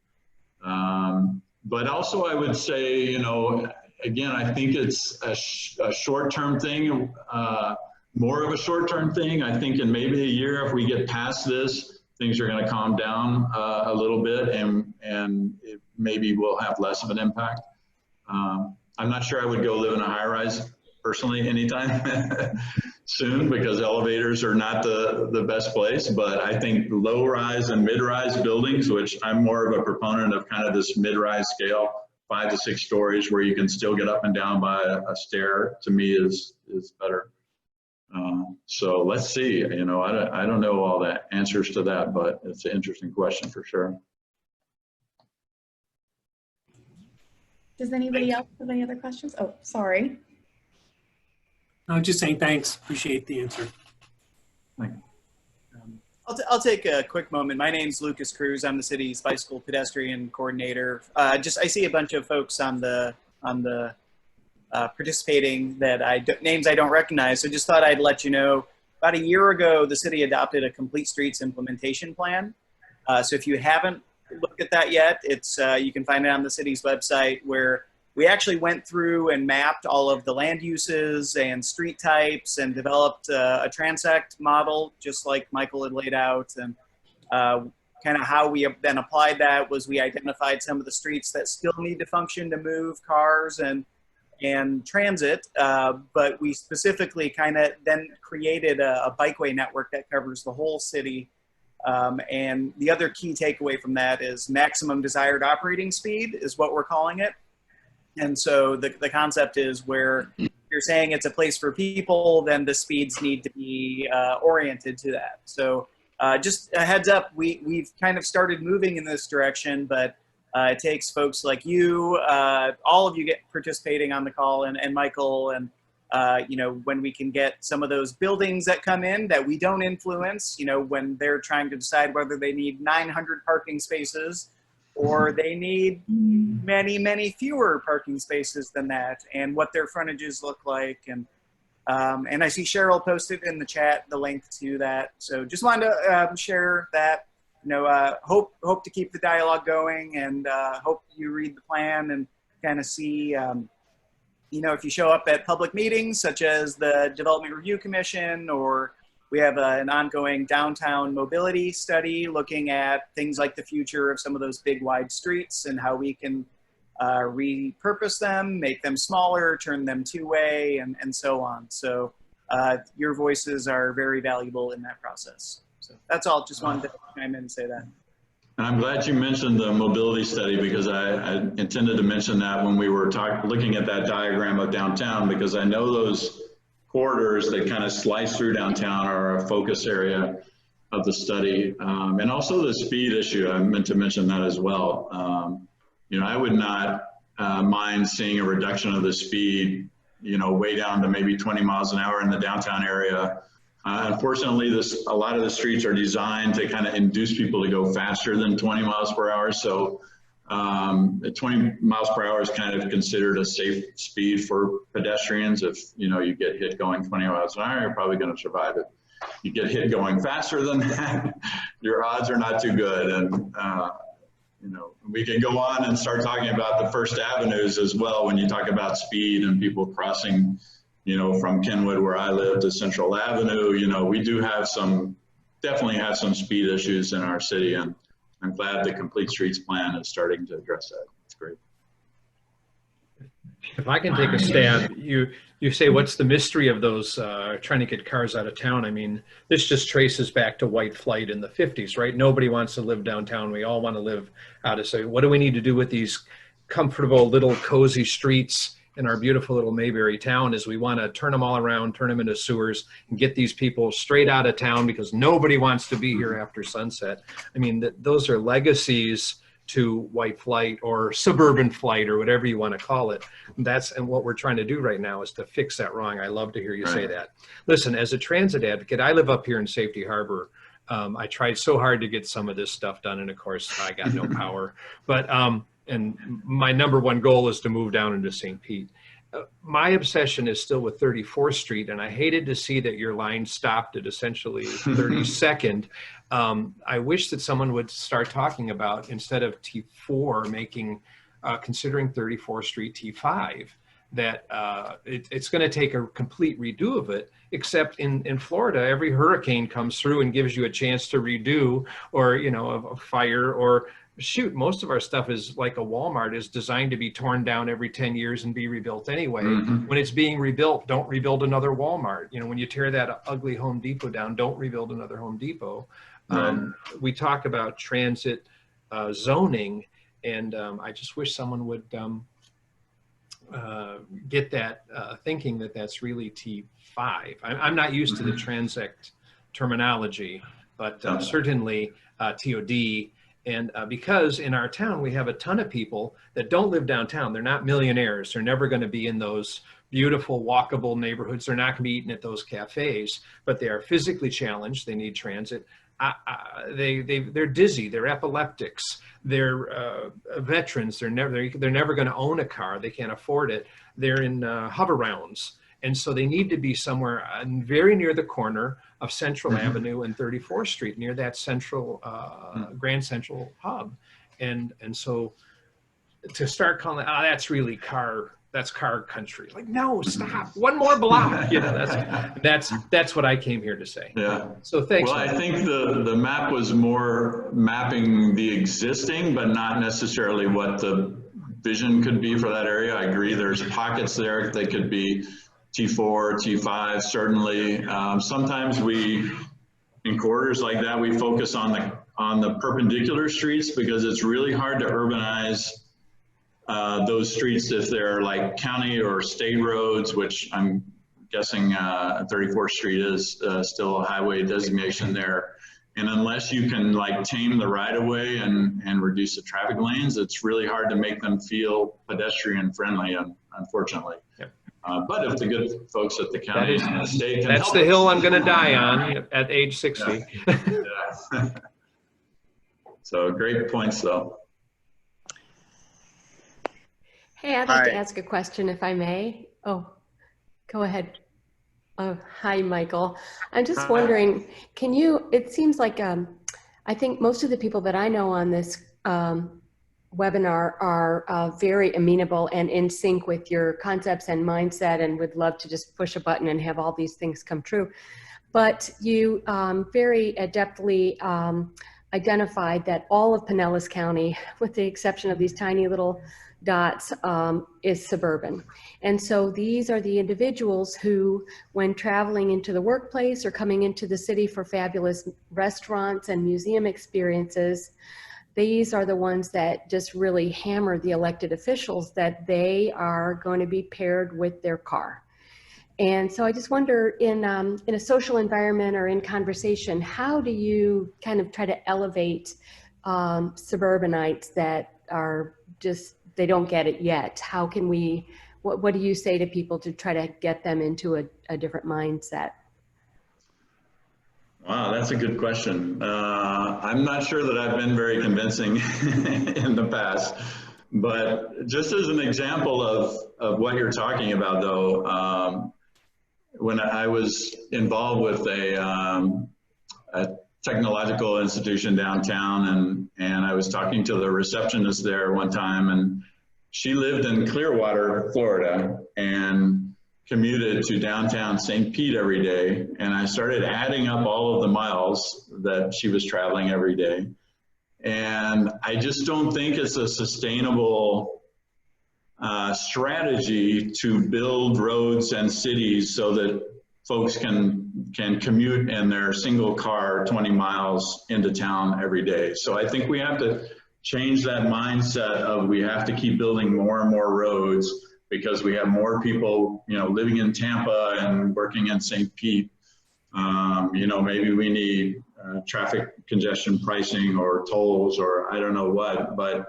But also I would say, you know, again, I think it's a short-term thing, more of a short-term thing. I think in maybe a year, if we get past this, things are going to calm down a little bit, and maybe we'll have less of an impact. I'm not sure I would go live in a high-rise personally anytime soon, because elevators are not the best place. But I think low-rise and mid-rise buildings, which I'm more of a proponent of kind of this mid-rise scale, 5 to 6 stories where you can still get up and down by a stair, to me is better. So let's see, you know, I don't know all the answers to that, but it's an interesting question for sure. Does anybody else have any other questions? Oh, sorry. I'm just saying thanks. Appreciate the answer. Thank you. I'll take a quick moment. My name's Lucas Cruz. I'm the city's bicycle pedestrian coordinator. I see a bunch of folks on the participating that names I don't recognize. So just thought I'd let you know, about a year ago, the city adopted a complete streets implementation plan. So if you haven't looked at that yet, it's you can find it on the city's website, where we actually went through and mapped all of the land uses and street types and developed a transect model, just like Michael had laid out. And kind of how we then applied that was we identified some of the streets that still need to function to move cars and transit, but we specifically kind of then created a bikeway network that covers the whole city. And the other key takeaway from that is maximum desired operating speed is what we're calling it. And so the concept is where you're saying it's a place for people, then the speeds need to be oriented to that. So just a heads up, we've kind of started moving in this direction, but it takes folks like you, all of you get participating on the call, and Michael, and you know, when we can get some of those buildings that come in that we don't influence, you know, when they're trying to decide whether they need 900 parking spaces or they need many, many fewer parking spaces than that, and what their frontages look like. And I see Cheryl posted in the chat the link to that. So just wanted to share that. You know, hope to keep the dialogue going, and hope you read the plan and kind of see, you know, if you show up at public meetings such as the Development Review Commission, or we have an ongoing downtown mobility study looking at things like the future of some of those big wide streets and how we can repurpose them, make them smaller, turn them two-way, and so on. So your voices are very valuable in that process. So that's all. Just wanted to chime in and say that. And I'm glad you mentioned the mobility study, because I intended to mention that when we were looking at that diagram of downtown, because I know those corridors that kind of slice through downtown are a focus area of the study. And also the speed issue, I meant to mention that as well. You know, I would not mind seeing a reduction of the speed, you know, way down to maybe 20 miles an hour in the downtown area. Unfortunately, a lot of the streets are designed to kind of induce people to go faster than 20 miles per hour. So 20 miles per hour is kind of considered a safe speed for pedestrians. If, you know, you get hit going 20 miles an hour, you're probably going to survive it. You get hit going faster than that, your odds are not too good. And, you know, we can go on and start talking about the First Avenues as well when you talk about speed and people crossing, you know, from Kenwood, where I live, to Central Avenue. You know, we do have definitely have some speed issues in our city, and I'm glad the Complete Streets Plan is starting to address that. It's great. If I can take a stab, you say, what's the mystery of those trying to get cars out of town? I mean, this just traces back to white flight in the 50s, right? Nobody wants to live downtown. We all want to live out of state. What do we need to do with these comfortable little cozy streets in our beautiful little Mayberry town? Is we want to turn them all around, turn them into sewers, and get these people straight out of town because nobody wants to be here after sunset. I mean, those are legacies to white flight or suburban flight or whatever you want to call it. And what we're trying to do right now is to fix that wrong. I love to hear you say that. Listen, as a transit advocate, I live up here in Safety Harbor. I tried so hard to get some of this stuff done, and of course I got no power, but and my number one goal is to move down into St. Pete. My obsession is still with 34th Street, and I hated to see that your line stopped at essentially 32nd. I wish that someone would start talking about, instead of T4, considering 34th Street T5, that it's going to take a complete redo of it, except in Florida, every hurricane comes through and gives you a chance to redo, or, you know, a fire, or shoot, most of our stuff is like a Walmart is designed to be torn down every 10 years and be rebuilt anyway. When it's being rebuilt, don't rebuild another Walmart. You know, when you tear that ugly Home Depot down, don't rebuild another Home Depot. We talk about transit zoning, and I just wish someone would get that thinking that that's really T5. I'm not used to the transect terminology, but certainly TOD. And because in our town, we have a ton of people that don't live downtown. They're not millionaires. They're never going to be in those beautiful walkable neighborhoods. They're not going to be eating at those cafes, but they are physically challenged. They need transit. They're dizzy. They're epileptics. They're veterans. They're never going to own a car. They can't afford it. They're in hover-rounds. And so they need to be somewhere very near the corner of Central Avenue and 34th Street, near that central Grand Central hub. And so to start calling it, that's really car country. Like, no, stop, one more block. You know, that's what I came here to say. Yeah. So thanks. Well, I think the map was more mapping the existing, but not necessarily what the vision could be for that area. I agree. There's pockets there. They could be T4, T5, certainly. Sometimes in corridors like that, we focus on the perpendicular streets because it's really hard to urbanize those streets if they're like county or state roads, which I'm guessing 34th Street is still a highway designation there. And unless you can like tame the right of way and reduce the traffic lanes, it's really hard to make them feel pedestrian friendly, unfortunately. Yep. But if the good folks at the county and the state can that's the hill I'm going to die on at age 60. Yeah. So great points, though. Hey, I'd like to ask a question, if I may. Oh, go ahead. Oh, hi, Michael. I'm just wondering, it seems like, I think most of the people that I know on this webinar are very amenable and in sync with your concepts and mindset, and would love to just push a button and have all these things come true. But you very adeptly identified that all of Pinellas County, with the exception of these tiny little dots, is suburban. And so these are the individuals who, when traveling into the workplace or coming into the city for fabulous restaurants and museum experiences, these are the ones that just really hammer the elected officials that they are going to be paired with their car. And so I just wonder, in a social environment or in conversation, how do you kind of try to elevate suburbanites that are just, they don't get it yet? How can we, what do you say to people to try to get them into a different mindset? Wow, that's a good question. I'm not sure that I've been very convincing in the past, but just as an example of what you're talking about, though, when I was involved with a technological institution downtown, and I was talking to the receptionist there one time, and she lived in Clearwater, Florida, and commuted to downtown St. Pete every day. And I started adding up all of the miles that she was traveling every day. And I just don't think it's a sustainable strategy to build roads and cities so that folks can commute in their single car 20 miles into town every day. So I think we have to change that mindset of we have to keep building more and more roads because we have more people, living in Tampa and working in St. Pete. Maybe we need traffic congestion pricing or tolls or I don't know what, but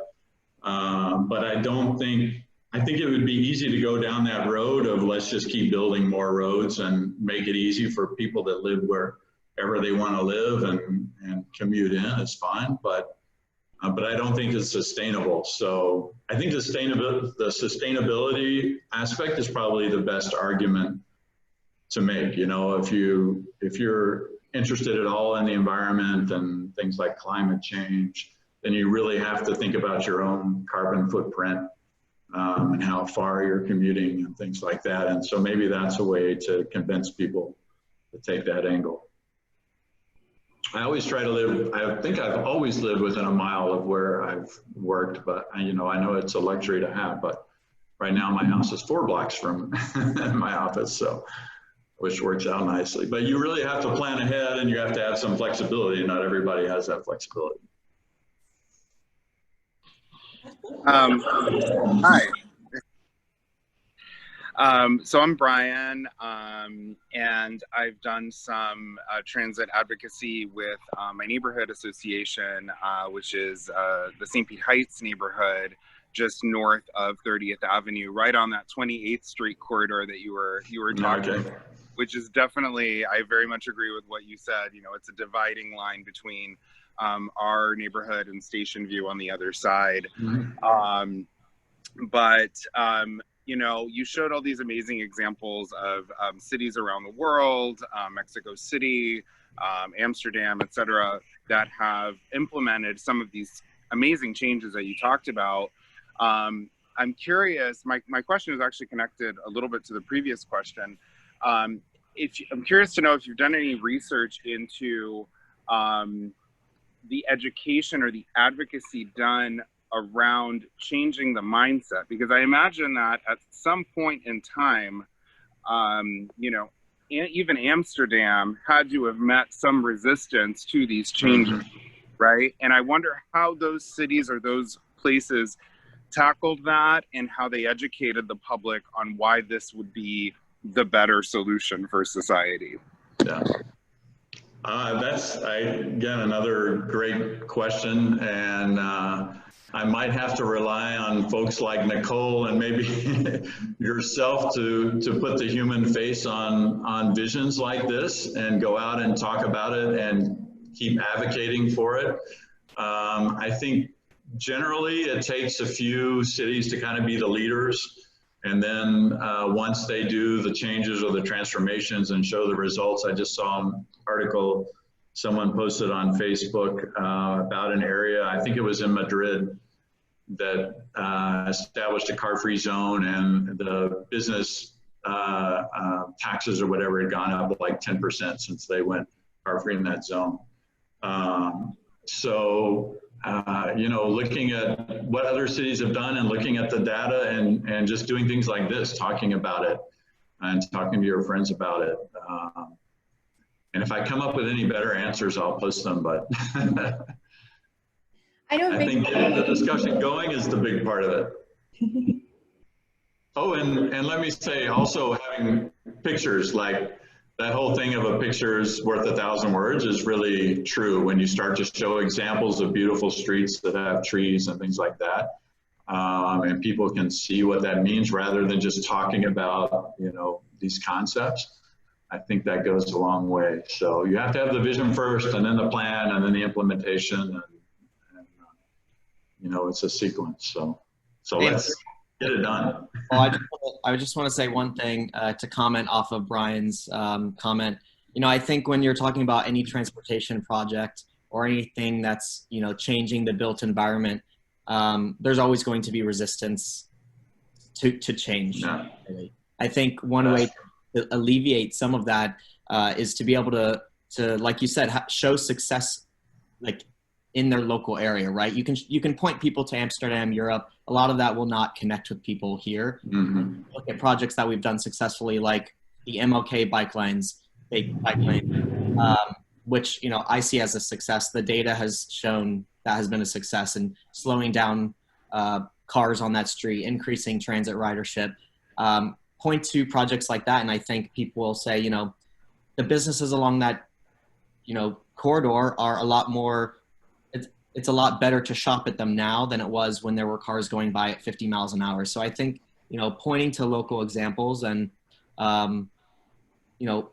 I think it would be easy to go down that road of let's just keep building more roads and make it easy for people that live wherever they want to live and commute in. It's fine, but I don't think it's sustainable. So I think the sustainability aspect is probably the best argument to make. If you're interested at all in the environment and things like climate change, then you really have to think about your own carbon footprint and how far you're commuting and things like that. And so maybe that's a way to convince people to take that angle. I always try to live, I think I've always lived within a mile of where I've worked, but I know it's a luxury to have, but right now my house is 4 blocks from my office, so which works out nicely. But you really have to plan ahead and you have to have some flexibility. Not everybody has that flexibility. Hi. So I'm Brian, and I've done some transit advocacy with my neighborhood association, which is the St. Pete Heights neighborhood, just north of 30th Avenue, right on that 28th Street corridor that you were talking about, which is definitely, I very much agree with what you said. It's a dividing line between our neighborhood and Station View on the other side. Mm-hmm. You showed all these amazing examples of cities around the world, Mexico City, Amsterdam, etc., that have implemented some of these amazing changes that you talked about. I'm curious, my question is actually connected a little bit to the previous question. I'm curious to know if you've done any research into the education or the advocacy done around changing the mindset, because I imagine that at some point in time, even Amsterdam had to have met some resistance to these changes, right? And I wonder how those cities or those places tackled that and how they educated the public on why this would be the better solution for society. Yeah. That's, again, another great question. And I might have to rely on folks like Nicole and maybe yourself to put the human face on visions like this and go out and talk about it and keep advocating for it. I think generally it takes a few cities to kind of be the leaders. And then once they do the changes or the transformations and show the results, I just saw an article someone posted on Facebook about an area, I think it was in Madrid, that established a car-free zone, and the business taxes or whatever had gone up like 10% since they went car-free in that zone. Looking at what other cities have done and looking at the data and just doing things like this, talking about it and talking to your friends about it. And if I come up with any better answers, I'll post them, but I think getting the discussion going is the big part of it. Oh, and let me say also having pictures, like that whole thing of a picture is worth 1,000 words is really true when you start to show examples of beautiful streets that have trees and things like that. And people can see what that means rather than just talking about, these concepts. I think that goes a long way. So you have to have the vision first and then the plan and then the implementation and it's a sequence. So let's get it done. Well, I just want to say one thing to comment off of Brian's comment. I think when you're talking about any transportation project or anything that's, changing the built environment, there's always going to be resistance to change. Yeah. I think one way to alleviate some of that is to be able to like you said, show success, like in their local area, right? You can point people to Amsterdam, Europe. A lot of that will not connect with people here. Mm-hmm. Look at projects that we've done successfully, like the MLK bike lanes, which, you know, I see as a success. The data has shown that has been a success in slowing down cars on that street, increasing transit ridership. Point to projects like that, and I think people will say, you know, the businesses along that, you know, corridor are a lot more, it's a lot better to shop at them now than it was when there were cars going by at 50 miles an hour. So I think, you know, pointing to local examples and, you know,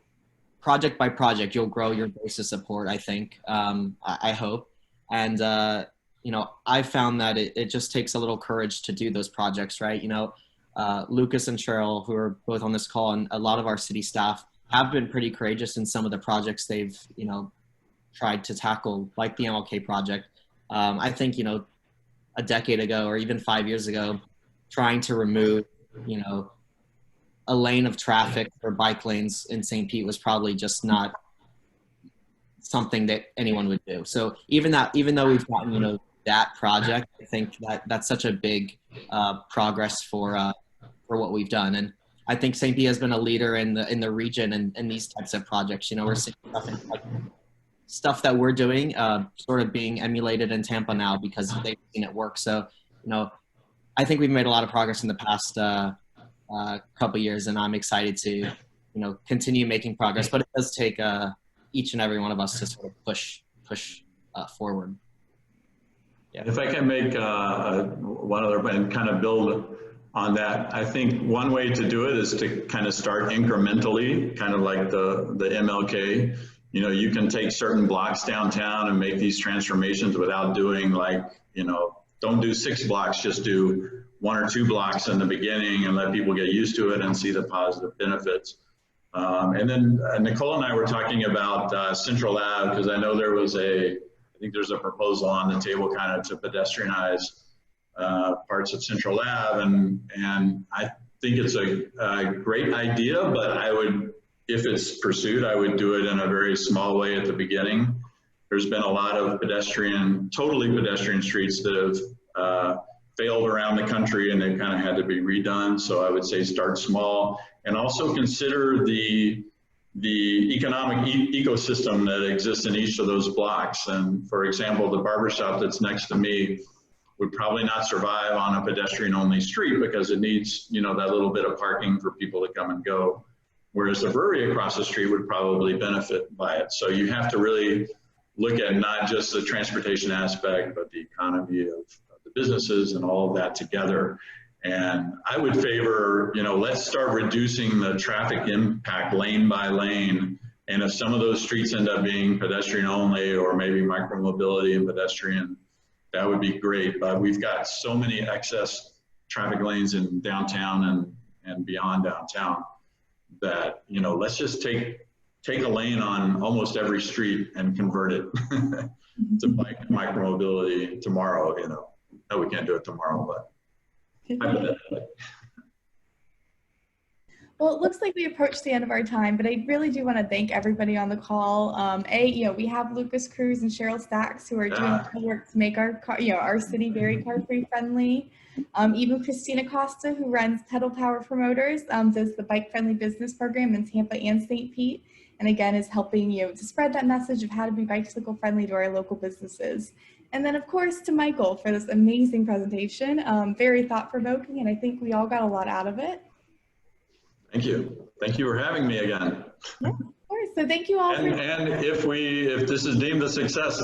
project by project, you'll grow your base of support, I think, I hope. And, you know, I found that it just takes a little courage to do those projects, right? You know, Lucas and Cheryl, who are both on this call, and a lot of our city staff have been pretty courageous in some of the projects they've, you know, tried to tackle, like the MLK project. I think, you know, a decade ago or even 5 years ago, trying to remove, you know, a lane of traffic for bike lanes in St. Pete was probably just not something that anyone would do. So even though we've gotten, you know, that project, I think that's such a big progress for what we've done. And I think St. Pete has been a leader in the region and these types of projects. You know, we're seeing stuff that we're doing sort of being emulated in Tampa now because they've seen it work. So, you know, I think we've made a lot of progress in the past couple years, and I'm excited to, you know, continue making progress. But it does take each and every one of us to sort of push forward. Yeah. If I can make one other and kind of build on that, I think one way to do it is to kind of start incrementally, kind of like the MLK. You know, you can take certain blocks downtown and make these transformations without doing, like, you know, don't do 6 blocks, just do 1 or 2 blocks in the beginning and let people get used to it and see the positive benefits. And then Nicole and I were talking about Central Ave, because I know there was I think there's a proposal on the table kind of to pedestrianize parts of Central Ave, and I think it's a great idea, but I would, if it's pursued, I would do it in a very small way at the beginning. There's been a lot of totally pedestrian streets that have failed around the country, and they've kind of had to be redone. So I would say start small, and also consider the economic ecosystem that exists in each of those blocks. And for example, the barbershop that's next to me would probably not survive on a pedestrian-only street because it needs, you know, that little bit of parking for people to come and go. Whereas the brewery across the street would probably benefit by it. So you have to really look at not just the transportation aspect, but the economy of the businesses and all of that together. And I would favor, you know, let's start reducing the traffic impact lane by lane. And if some of those streets end up being pedestrian only, or maybe micromobility and pedestrian, that would be great. But we've got so many excess traffic lanes in downtown and beyond downtown that, you know, let's just take a lane on almost every street and convert it to bike micromobility tomorrow. You know, no, we can't do it tomorrow, but hypothetically. Well, it looks like we approached the end of our time, but I really do want to thank everybody on the call. You know, we have Lucas Cruz and Cheryl Stacks who are doing the work to make our city very car-free friendly. Even Christina Costa, who runs Pedal Power Promoters, does the bike-friendly business program in Tampa and St. Pete, and again is helping to spread that message of how to be bicycle friendly to our local businesses. And then, of course, to Michael for this amazing presentation, very thought-provoking, and I think we all got a lot out of it. Thank you. Thank you for having me again. Yeah, of course. So thank you all. And if this is deemed a success,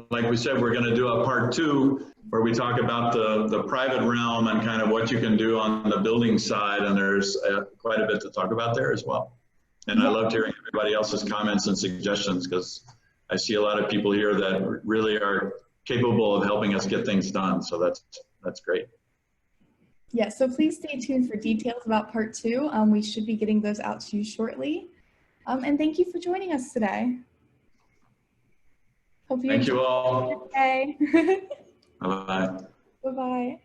like we said, we're going to do a part 2 where we talk about the private realm and kind of what you can do on the building side. And there's quite a bit to talk about there as well. And I loved hearing everybody else's comments and suggestions, because I see a lot of people here that really are capable of helping us get things done. So that's great. Yeah, so please stay tuned for details about part 2. We should be getting those out to you shortly. And thank you for joining us today. Thank you all. Okay. Bye-bye. Bye-bye.